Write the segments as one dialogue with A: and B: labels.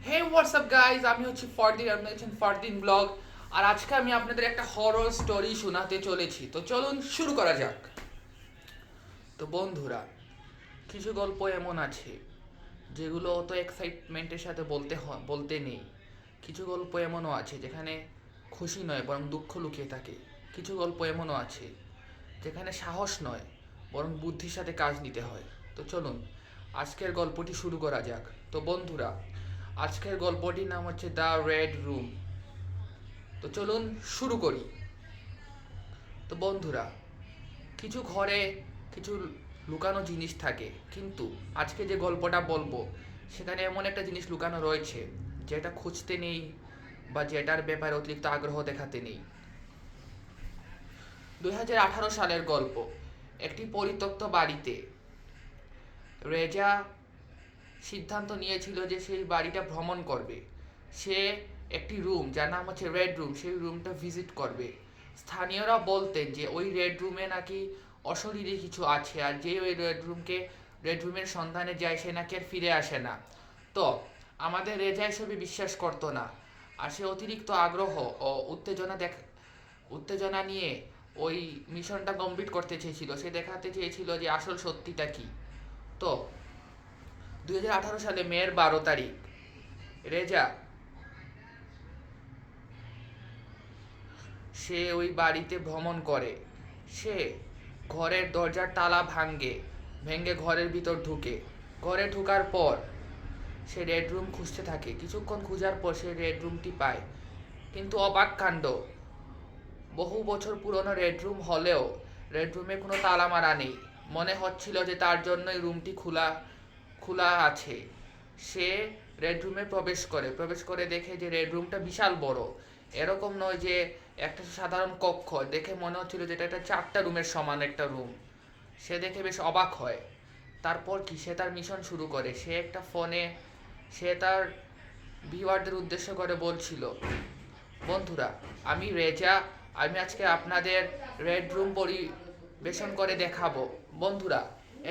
A: হে WhatsApp guys, আমি হচ্ছি ফরদিন, আপনি হচ্ছেন ফরদিন ব্লগ। আর আজকে আমি আপনাদের একটা হরর স্টোরি শোনাতে চলেছি। তো চলুন শুরু করা যাক। তো বন্ধুরা, কিছু গল্প এমন আছে যেগুলো অত এক্সাইটমেন্টের সাথে বলতে নেই। কিছু গল্প এমনও আছে যেখানে খুশি নয় বরং দুঃখ লুকিয়ে থাকে। কিছু গল্প এমনও আছে যেখানে সাহস নয় বরং বুদ্ধির সাথে কাজ নিতে হয়। তো চলুন আজকের গল্পটি শুরু করা যাক। তো বন্ধুরা, আজকের গল্পটির নাম হচ্ছে দ্য রেড রুম। তো চলুন শুরু করি। তো বন্ধুরা, কিছু ঘরে কিছু লুকানো জিনিস থাকে, কিন্তু আজকে যে গল্পটা বলবো সেখানে এমন একটা জিনিস লুকানো রয়েছে যেটা খুঁজতে নেই বা যেটার ব্যাপারে অতিরিক্ত আগ্রহ দেখাতে নেই। 2018 সালের গল্প। একটি পরিত্যক্ত বাড়িতে রেজা সিদ্ধান্ত নিয়েছিল যে সেই বাড়িটা ভ্রমণ করবে। সে একটি রুম যার নাম হচ্ছে রেড রুম, সেই রুমটা ভিজিট করবে। স্থানীয়রা বলতেন যে ওই রেড রুমে নাকি অশরীরী কিছু আছে, আর যে ওই রেড রুমের সন্ধানে যায় সে নাকি আর ফিরে আসে না। তো আমাদের রেজা এসবে বিশ্বাস করতো না, আর সে অতিরিক্ত আগ্রহ ও উত্তেজনা নিয়ে ওই মিশনটা কমপ্লিট করতে চেয়েছিল। সে দেখাতে চেয়েছিল যে আসল সত্যিটা কি। তো 2018 সালে মের 12 তারিখ রেজা সে ওই বাড়িতে ভ্রমণ করে। সে ঘরের দরজার তালা ভেঙে ঘরের ভিতর ঢুকে। ঘরে ঢোকার পর সে রেড রুম খুঁজতে থাকে। কিছুক্ষণ খোঁজার পর সে রেড রুমটি পায়, কিন্তু অবাক কাণ্ড, বহু বছর পুরনো রেড রুম হলেও রেড রুমে কোনো তালা মারা নেই। মনে হচ্ছিল যে তার জন্যই রুমটি খোলা খোলা আছে। সে রেড রুমে প্রবেশ করে দেখে যে রেড রুমটা বিশাল বড়। এরকম নয় যে একটা সাধারণ কক্ষ, দেখে মনে হচ্ছিল যে এটা একটা 4টা রুমের সমান একটা রুম। সে দেখে বেশ অবাক হয়। তারপর কি, সে তার মিশন শুরু করে। সে একটা ফোনে সে তার ভিউয়ারদের উদ্দেশ্য করে বলছিল, বন্ধুরা, আমি রেজা, আমি আজকে আপনাদের রেড রুম পরিবেশন করে দেখাবো। বন্ধুরা,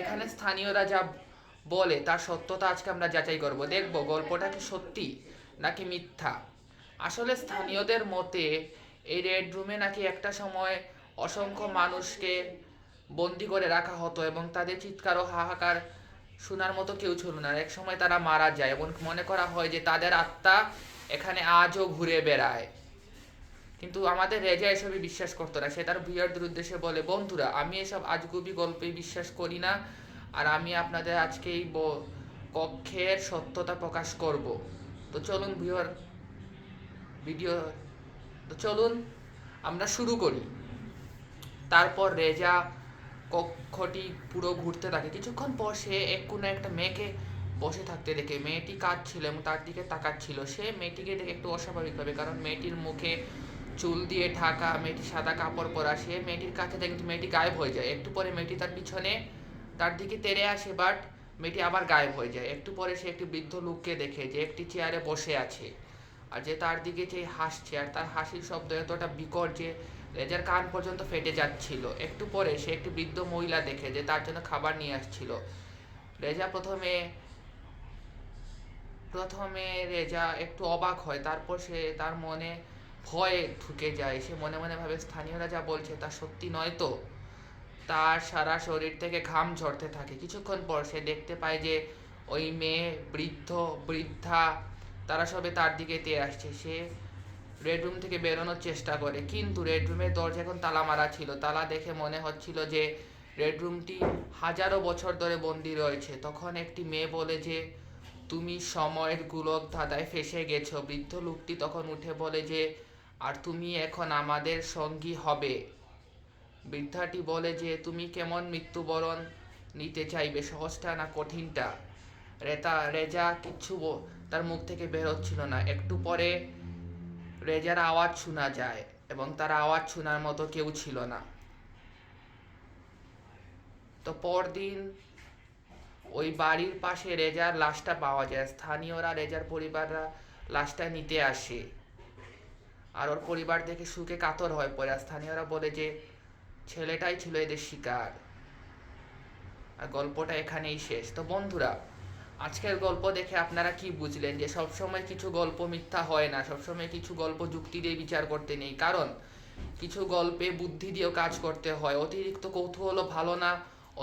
A: এখানে স্থানীয়রা যা বলে তার সত্যতা আজকে আমরা যাচাই করব। দেখব গল্পটা কি সত্যি নাকি মিথ্যা। আসলে স্থানীয়দের মতে এই রেড রুমে নাকি একটা সময় অসংখ্য মানুষকে বন্দি করে রাখা হতো এবং তাদের চিৎকার ও হাহাকার শোনার মতো কেউ ছিল না। এক সময় তারা মারা যায় এবং মনে করা হয় যে তাদের আত্মা এখানে আজও ঘুরে বেড়ায়। কিন্তু আমাদের রেজা এসবে বিশ্বাস করতো না। সে তার ভিউয়ারদের উদ্দেশ্যে বলে, বন্ধুরা, আমি এসব আজগুবি গল্পে বিশ্বাস করি না, আর আমি আপনাদের আজকে এই কক্ষের সত্যতা প্রকাশ করব। তো চলুন ভিডিও তো চলুন আমরা শুরু করি। তারপর রেজা কক্ষটি পুরো ঘুরতে থাকে। কিছুক্ষণ পর সে এক কোনো একটা মেয়েকে বসে থাকতে দেখে। মেয়েটি কাঁদছিল এবং তার দিকে তাকাচ্ছিল। সে মেয়েটিকে দেখে একটু অস্বাভাবিক ভাবে, কারণ মেয়েটির মুখে চুল দিয়ে ঢাকা, মেয়েটি সাদা কাপড় পরা। সে মেয়েটির কাছে যায় কিন্তু মেয়েটি গায়েব হয়ে যায়। একটু পরে মেয়েটি তার পিছনে তার দিকে তেড়ে আসে, বাট মেয়েটি আবার গায়েব হয়ে যায়। একটু পরে সে একটি বৃদ্ধ লোককে দেখে যে একটি চেয়ারে বসে আছে, আর যে তার দিকে যে হাসছে, আর তার হাসির শব্দ এতটা বিকট যে রেজার কান পর্যন্ত ফেটে যাচ্ছিল। একটু পরে সে একটি বৃদ্ধ মহিলা দেখে যে তার জন্য খাবার নিয়ে আসছিল। রেজা প্রথমে প্রথমে রেজা একটু অবাক হয়, তারপর সে তার মনে ভয় ঢুকে যায়। সে মনে মনে ভাবে, স্থানীয়রা যা বলছে তা সত্যি নয় তো। তার সারা শরীর থেকে ঘাম ঝরতে থাকে। কিছুক্ষণ পর সে দেখতে পায় যে ওই মেয়ে, বৃদ্ধা তারা সবে তার দিকে এগিয়ে আসছে। সে রেড রুম থেকে বেরোনোর চেষ্টা করে, কিন্তু রেড রুমের দরজা এখন তালা মারা ছিল। তালা দেখে মনে হচ্ছিল যে রেড রুমটি হাজারো বছর ধরে বন্দি রয়েছে। তখন একটি মেয়ে বলে যে, তুমি সময়ের গোলক ধাঁধায় ফেসে গেছো। বৃদ্ধ লোকটি তখন উঠে বলে যে, আর তুমি এখন আমাদের সঙ্গী হবে। বৃদ্ধাটি বলে যে, তুমি কেমন মৃত্যুবরণ নিতে চাইবে, সহজটা না কঠিনটা। রেজা তার মুখ থেকে বের হচ্ছিল না। একটু পরে রেজার আওয়াজ শোনা যায় এবং তার আওয়াজ শোনার মতো কেউ ছিল না। তো পরদিন ওই বাড়ির পাশে রেজার লাশটা পাওয়া যায়। স্থানীয়রা, রেজার পরিবাররা লাশটা নিতে আসে, আর ওর পরিবার দেখে সুখে কাতর হয়ে পড়ে। স্থানীয়রা বলে যে ছেলেটাই ছিল এদের শিকার। আর গল্পটা এখানেই শেষ। তো বন্ধুরা, আজকের গল্প দেখে আপনারা কি বুঝলেন যে সবসময় কিছু গল্প মিথ্যা হয় না, সবসময় কিছু গল্প যুক্তি দিয়ে বিচার করতে নেই, কারণ কিছু গল্পে বুদ্ধি দিয়েও কাজ করতে হয়। অতিরিক্ত কৌতূহলও ভালো না,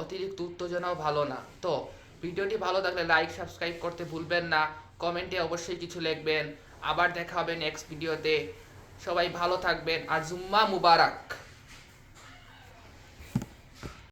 A: অতিরিক্ত উত্তেজনাও ভালো না। তো ভিডিওটি ভালো লাগলে লাইক সাবস্ক্রাইব করতে ভুলবেন না, কমেন্টে অবশ্যই কিছু লিখবেন। আবার দেখা হবে নেক্সট ভিডিওতে। সবাই ভালো থাকবেন আর জুম্মা মুবারক।